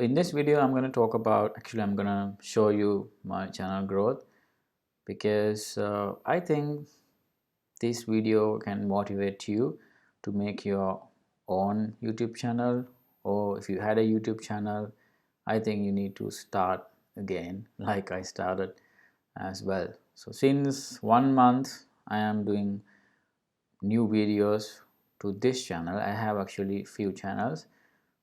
In this video I'm going to talk about, actually I'm going to show you my channel growth, because I think this video can motivate you to make your own YouTube channel, or if you had a YouTube channel, I think you need to start again like I started as well. So since 1 month I am doing new videos to this channel. I have actually few channels,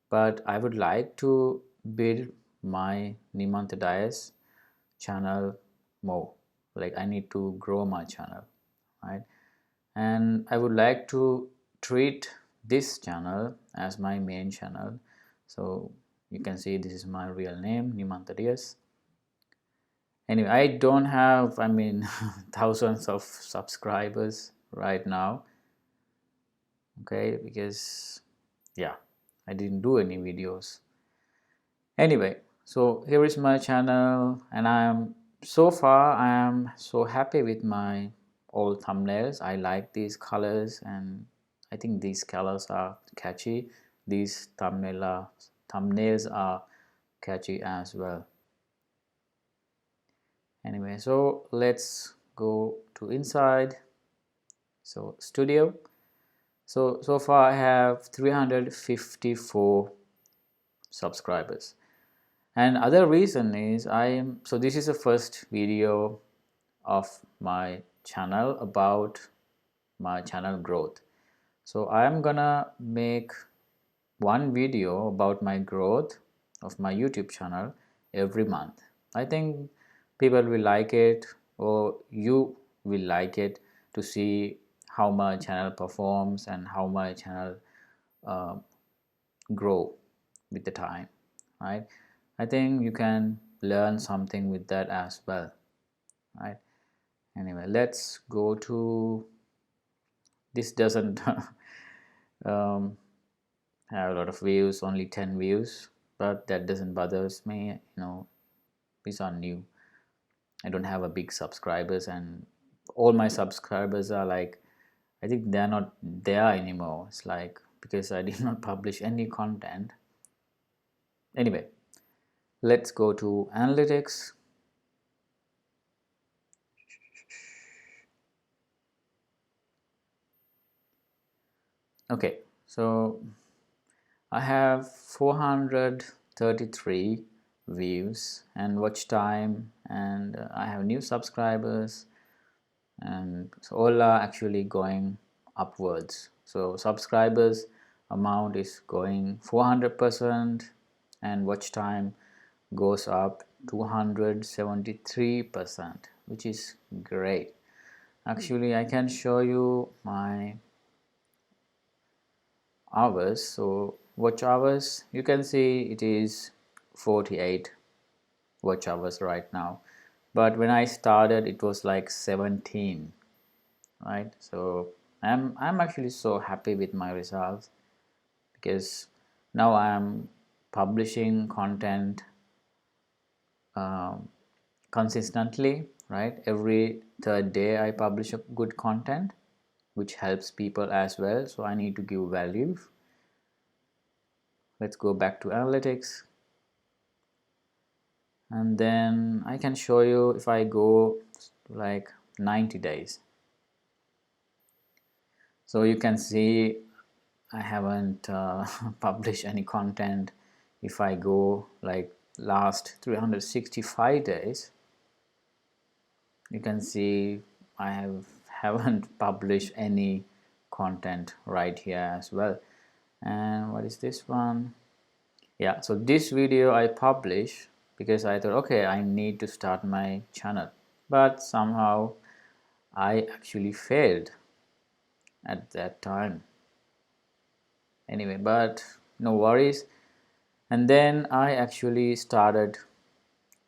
but I would like to build my Nimantha Dias channel more. Like I need to grow my channel, right? And I would like to treat this channel as my main channel. So you can see this is my real name, Nimantha Dias. Anyway, I don't have, thousands of subscribers right now, okay, because yeah, I didn't do any videos. Anyway, so here is my channel, and so far I am so happy with my old thumbnails. I like these colors, and I think these colors are catchy. These thumbnails are catchy as well. Anyway, so let's go to inside. So studio. So far I have 354 subscribers. And other reason is so this is the first video of my channel about my channel growth. So I am gonna make one video about my growth of my YouTube channel every month. I think people will like it, or you will like it, to see how my channel performs and how my channel uh, grow with the time, right? I think you can learn something with that as well, right? Anyway, let's go to this. Doesn't um, have a lot of views, only 10 views, but that doesn't bothers me, these are new. I don't have a big subscribers, and all my subscribers are like, I think they're not there anymore. It's like because I did not publish any content. Anyway, let's go to analytics. Okay, so I have 433 views and watch time, and I have new subscribers, and so all are actually going upwards. So subscribers amount is going 400%, and watch time goes up 273%, which is great. Actually, I can show you my hours. So watch hours, you can see it is 48 watch hours right now, but when I started it was like 17, right? So I'm actually so happy with my results, because now I'm publishing content um, consistently, right? Every third day I publish a good content which helps people as well, so I need to give value. Let's go back to analytics, and then I can show you if I go like 90 days. So you can see I haven't published any content. If I go like last 365 days, you can see I haven't published any content right here as well. And what is this one? Yeah, so this video I published because I thought, okay, I need to start my channel, but somehow I actually failed at that time. Anyway, but no worries. And then I actually started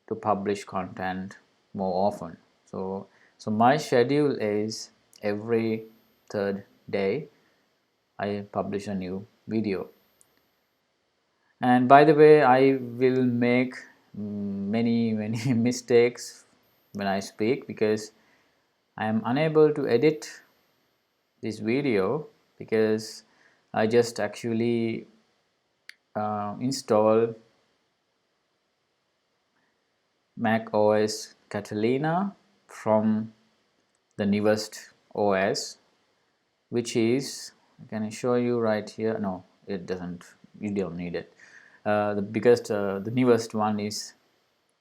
to publish content more often. So my schedule is every third day I publish a new video. And by the way, I will make many mistakes when I speak, because I am unable to edit this video, because I just actually install Mac OS Catalina from the newest OS, which is, can I show you right here? No, it doesn't, you don't need it. The newest one is,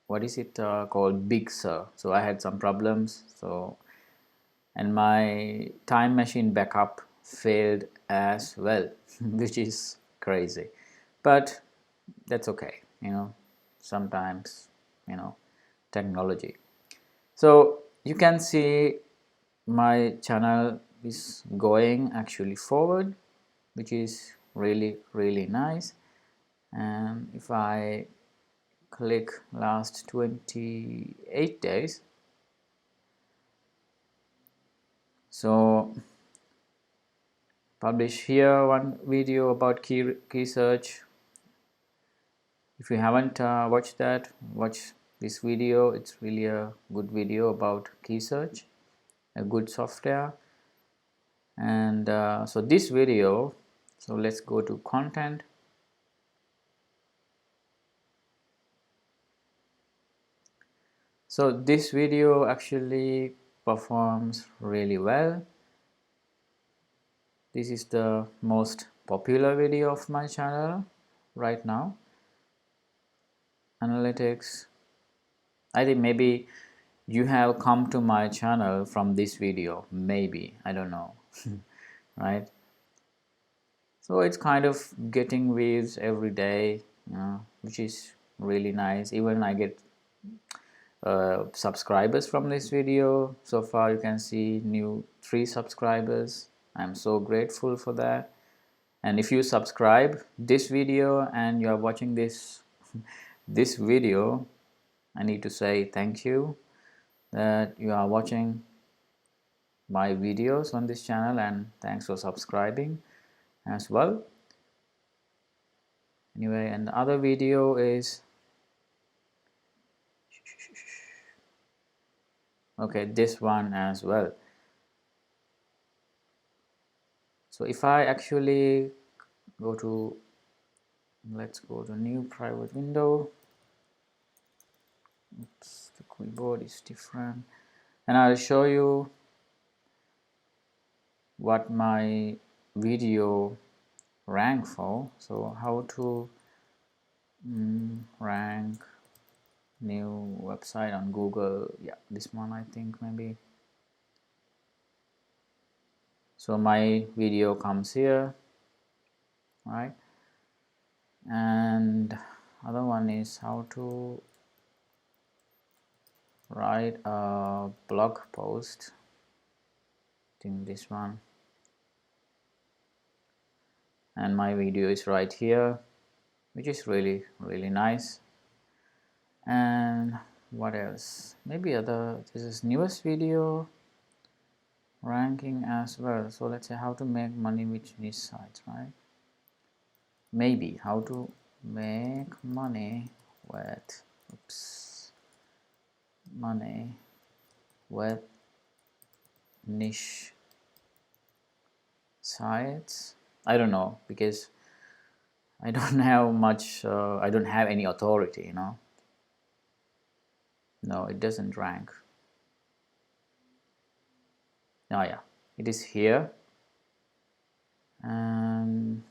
what is it called, Big Sur. So I had some problems, so, and my Time Machine backup failed as well which is crazy, but that's okay, sometimes, technology. So you can see my channel is going actually forward, which is really nice. And if I click last 28 days, so publish here one video about key search. If you haven't watched that, watch this video. It's really a good video about key search, a good software. And so this video, so let's go to content. So this video actually performs really well. This is the most popular video of my channel right now. Analytics. I think maybe you have come to my channel from this video, maybe, I don't know right? So it's kind of getting views every day, which is really nice. Even I get subscribers from this video. So far you can see new 3 subscribers. I'm so grateful for that. And if you subscribe this video and you are watching this this video, I need to say thank you that you are watching my videos on this channel, and thanks for subscribing as well. Anyway, and the other video is, okay, this one as well. So if I actually go to, let's go to new private window. Oops, the keyboard is different, and I'll show you what my video rank for. So how to rank new website on Google. Yeah, this one I think maybe. So my video comes here, right? And other one is how to write a blog post. I think this one. And my video is right here, which is really nice. And what else? Maybe this is newest video ranking as well. So let's say how to make money with niche sites, right? Maybe how to make money with money with niche sites. I don't know, because I don't have much, I don't have any authority, No, it doesn't rank. Oh yeah, it is here. And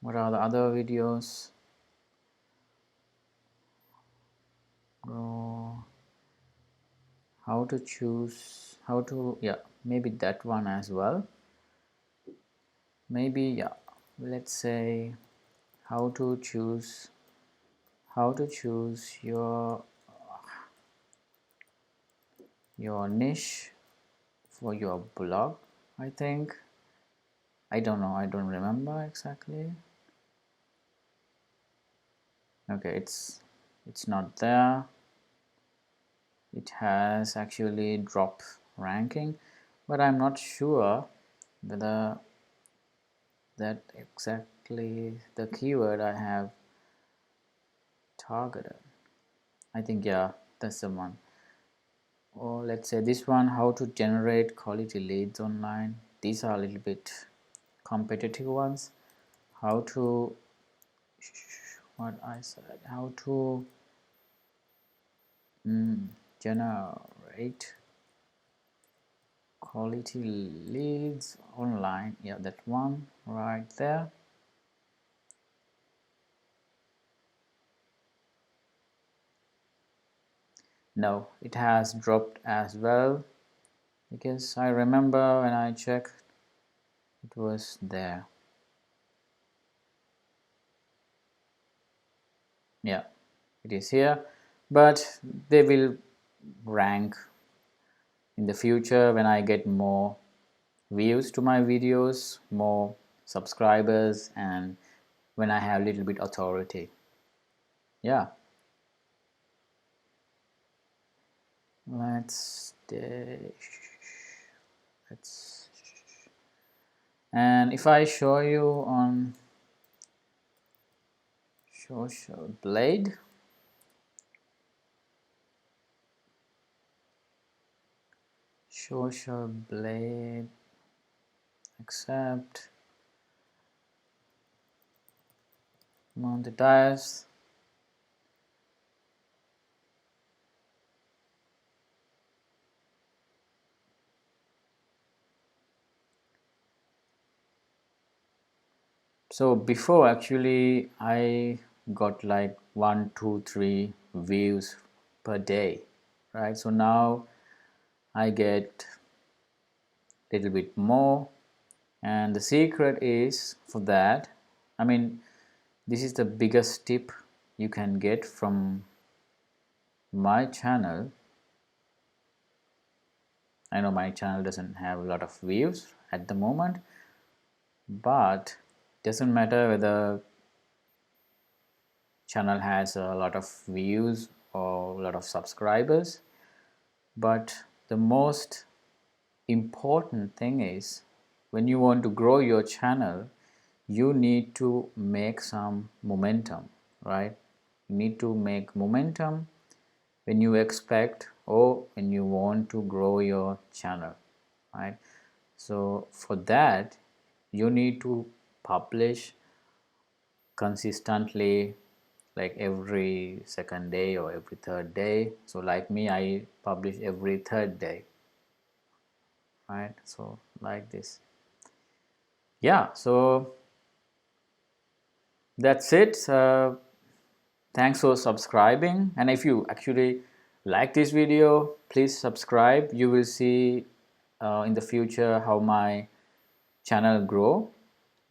what are the other videos? How to choose, yeah, maybe that one as well. Maybe, yeah, let's say how to choose your niche for your blog. I think, I don't know, I don't remember exactly. Okay, it's not there. It has actually dropped ranking, but I'm not sure whether that exactly the keyword I have targeted. I think, yeah, that's the one. Or let's say this one, how to generate quality leads online. These are a little bit competitive ones. How to, what I said, how to Generate quality leads online. Yeah, that one right there. No, it has dropped as well, because I remember when I checked it was there. Yeah, it is here, but they will rank in the future when I get more views to my videos, more subscribers, and when I have a little bit authority. Yeah, let's let's and if I show you on Social Blade, Social Blade, accept, monetize. So before, actually I got like 1, 2, 3 views per day, right? So now I get a little bit more, and the secret is for that, I mean, this is the biggest tip you can get from my channel. I know my channel doesn't have a lot of views at the moment, but doesn't matter whether channel has a lot of views or a lot of subscribers, but the most important thing is, when you want to grow your channel, you need to make some momentum, right? You need to make momentum when you expect or when you want to grow your channel, right? So for that, you need to publish consistently, like every second day or every third day. So like me, I publish every third day, right? So like this. Yeah, so that's it. Thanks for subscribing, and if you actually like this video, please subscribe. You will see in the future how my channel grow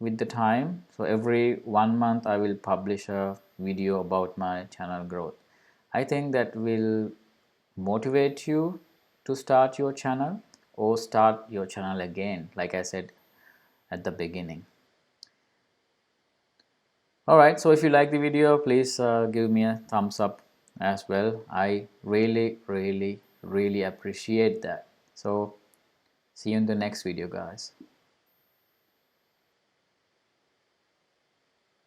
with the time. So every 1 month I will publish a video about my channel growth. I think that will motivate you to start your channel or start your channel again, like I said at the beginning. Alright, so if you like the video, please give me a thumbs up as well. I really appreciate that. So see you in the next video, guys.